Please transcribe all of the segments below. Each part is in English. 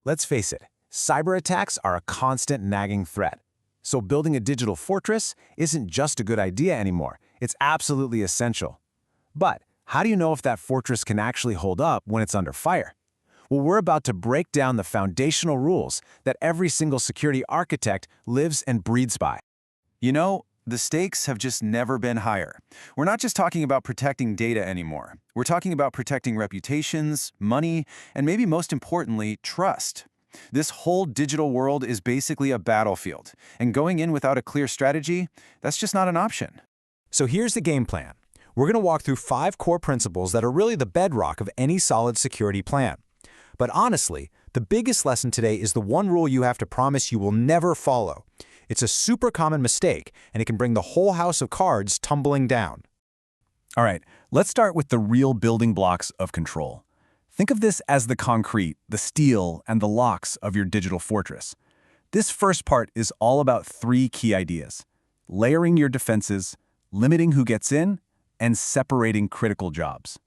Let's face it, cyber attacks are a constant nagging threat. So building a digital fortress isn't just a good idea anymore, it's absolutely essential. But how do you know if that fortress can actually hold up when it's under fire? Well, we're about to break down the foundational rules that every single security architect lives and breathes by. You know, the stakes have just never been higher. We're not just talking about protecting data anymore. We're talking about protecting reputations, money, and maybe most importantly, trust. This whole digital world is basically a battlefield, and going in without a clear strategy, that's just not an option. So here's the game plan. We're going to walk through 5 core principles that are really the bedrock of any solid security plan. But honestly, the biggest lesson today is the one rule you have to promise you will never follow. It's a super common mistake, and it can bring the whole house of cards tumbling down. All right, let's start with the real building blocks of control. Think of this as the concrete, the steel, and the locks of your digital fortress. This first part is all about 3 key ideas: layering your defenses, limiting who gets in, and separating critical jobs.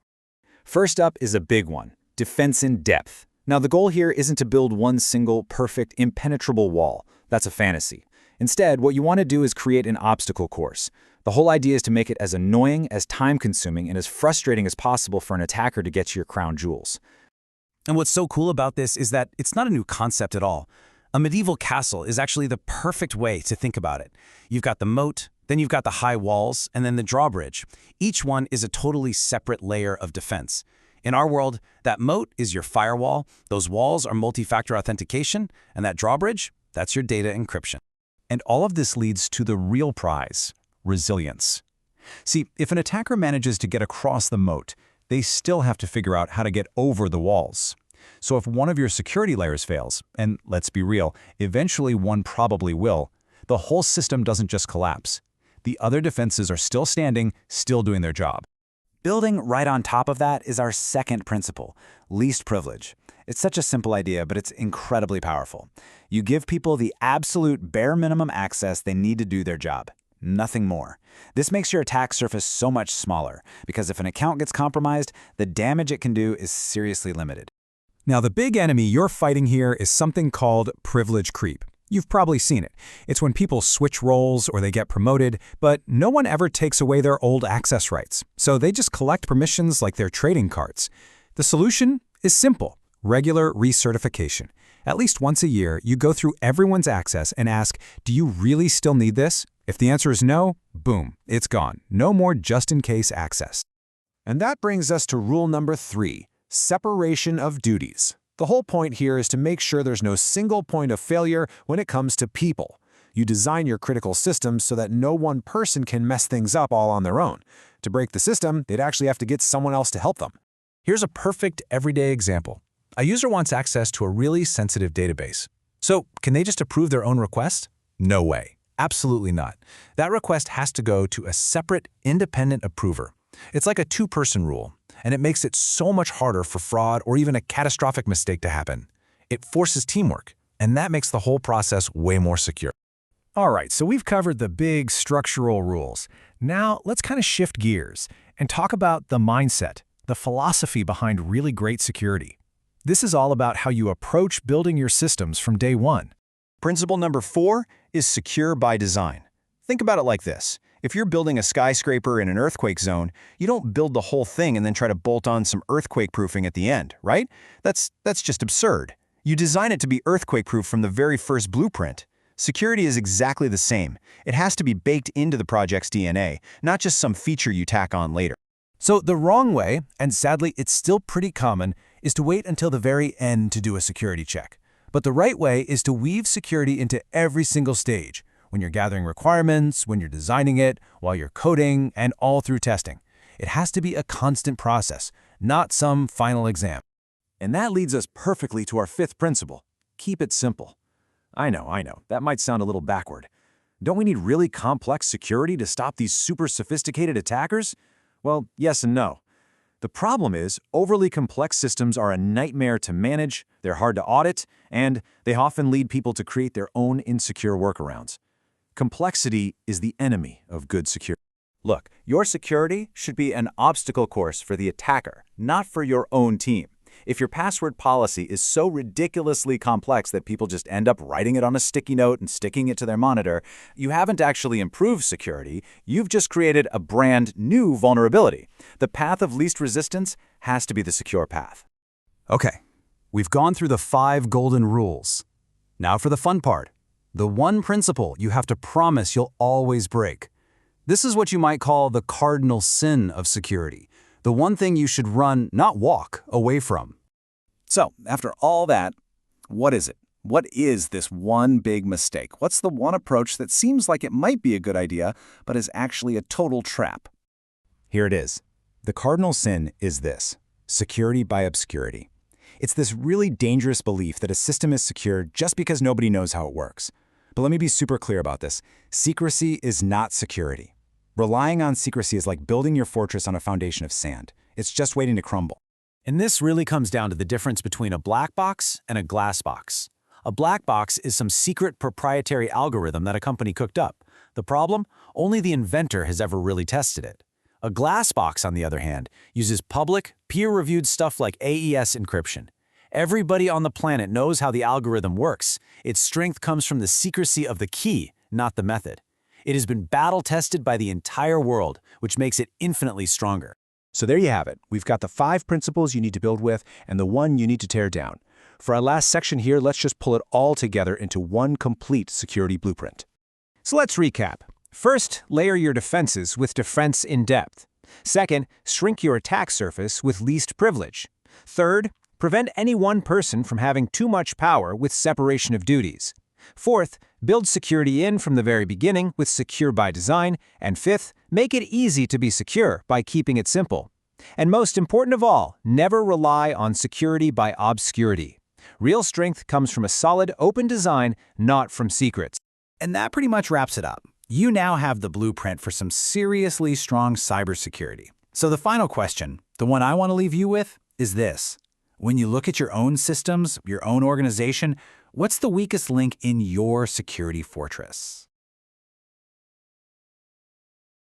First up is a big one: defense in depth. Now, the goal here isn't to build one single, perfect, impenetrable wall. That's a fantasy. Instead, what you want to do is create an obstacle course. The whole idea is to make it as annoying, as time-consuming, and as frustrating as possible for an attacker to get to your crown jewels. And what's so cool about this is that it's not a new concept at all. A medieval castle is actually the perfect way to think about it. You've got the moat, then you've got the high walls, and then the drawbridge. Each one is a totally separate layer of defense. In our world, that moat is your firewall, those walls are multi-factor authentication, and that drawbridge, that's your data encryption. And all of this leads to the real prize: resilience. See, if an attacker manages to get across the moat, they still have to figure out how to get over the walls. So if one of your security layers fails, and let's be real, eventually one probably will, the whole system doesn't just collapse. The other defenses are still standing, still doing their job. Building right on top of that is our second principle: least privilege. It's such a simple idea, but it's incredibly powerful. You give people the absolute bare minimum access they need to do their job. Nothing more. This makes your attack surface so much smaller, because if an account gets compromised, the damage it can do is seriously limited. Now, the big enemy you're fighting here is something called privilege creep. You've probably seen it. It's when people switch roles or they get promoted, but no one ever takes away their old access rights. So they just collect permissions like they're trading cards. The solution is simple: regular recertification. At least once a year, you go through everyone's access and ask, do you really still need this? If the answer is no, boom, it's gone. No more just-in-case access. And that brings us to rule number 3, separation of duties. The whole point here is to make sure there's no single point of failure when it comes to people. You design your critical systems so that no one person can mess things up all on their own. To break the system, they'd actually have to get someone else to help them. Here's a perfect everyday example. A user wants access to a really sensitive database. So, can they just approve their own request? No way. Absolutely not. That request has to go to a separate, independent approver. It's like a 2-person rule, and it makes it so much harder for fraud or even a catastrophic mistake to happen. It forces teamwork, and that makes the whole process way more secure. All right, so we've covered the big structural rules. Now, let's kind of shift gears and talk about the mindset, the philosophy behind really great security. This is all about how you approach building your systems from day one. Principle number 4 is secure by design. Think about it like this. If you're building a skyscraper in an earthquake zone, you don't build the whole thing and then try to bolt on some earthquake proofing at the end, right? That's just absurd. You design it to be earthquake-proof from the very first blueprint. Security is exactly the same. It has to be baked into the project's DNA, not just some feature you tack on later. So the wrong way, and sadly it's still pretty common, is to wait until the very end to do a security check. But the right way is to weave security into every single stage, when you're gathering requirements, when you're designing it, while you're coding, and all through testing. It has to be a constant process, not some final exam. And that leads us perfectly to our 5th principle: keep it simple. I know, that might sound a little backward. Don't we need really complex security to stop these super sophisticated attackers? Well, yes and no. The problem is, overly complex systems are a nightmare to manage, they're hard to audit, and they often lead people to create their own insecure workarounds. Complexity is the enemy of good security. Look, your security should be an obstacle course for the attacker, not for your own team. If your password policy is so ridiculously complex that people just end up writing it on a sticky note and sticking it to their monitor, you haven't actually improved security, you've just created a brand new vulnerability. The path of least resistance has to be the secure path. Okay, we've gone through the 5 golden rules. Now for the fun part. The one principle you have to promise you'll always break. This is what you might call the cardinal sin of security. The one thing you should run, not walk, away from. So, after all that, what is it? What is this one big mistake? What's the one approach that seems like it might be a good idea, but is actually a total trap? Here it is. The cardinal sin is this: security by obscurity. It's this really dangerous belief that a system is secure just because nobody knows how it works. But let me be super clear about this. Secrecy is not security. Relying on secrecy is like building your fortress on a foundation of sand. It's just waiting to crumble. And this really comes down to the difference between a black box and a glass box. A black box is some secret proprietary algorithm that a company cooked up. The problem? Only the inventor has ever really tested it. A glass box, on the other hand, uses public, peer-reviewed stuff like AES encryption. Everybody on the planet knows how the algorithm works. Its strength comes from the secrecy of the key, not the method. It has been battle-tested by the entire world, which makes it infinitely stronger. So there you have it. We've got the 5 principles you need to build with and the one you need to tear down. For our last section here, let's just pull it all together into one complete security blueprint. So let's recap. First, layer your defenses with defense in depth. Second, shrink your attack surface with least privilege. Third, prevent any one person from having too much power with separation of duties. Fourth, build security in from the very beginning with secure by design. And fifth, make it easy to be secure by keeping it simple. And most important of all, never rely on security by obscurity. Real strength comes from a solid, open design, not from secrets. And that pretty much wraps it up. You now have the blueprint for some seriously strong cybersecurity. So the final question, the one I want to leave you with, is this. When you look at your own systems, your own organization, what's the weakest link in your security fortress?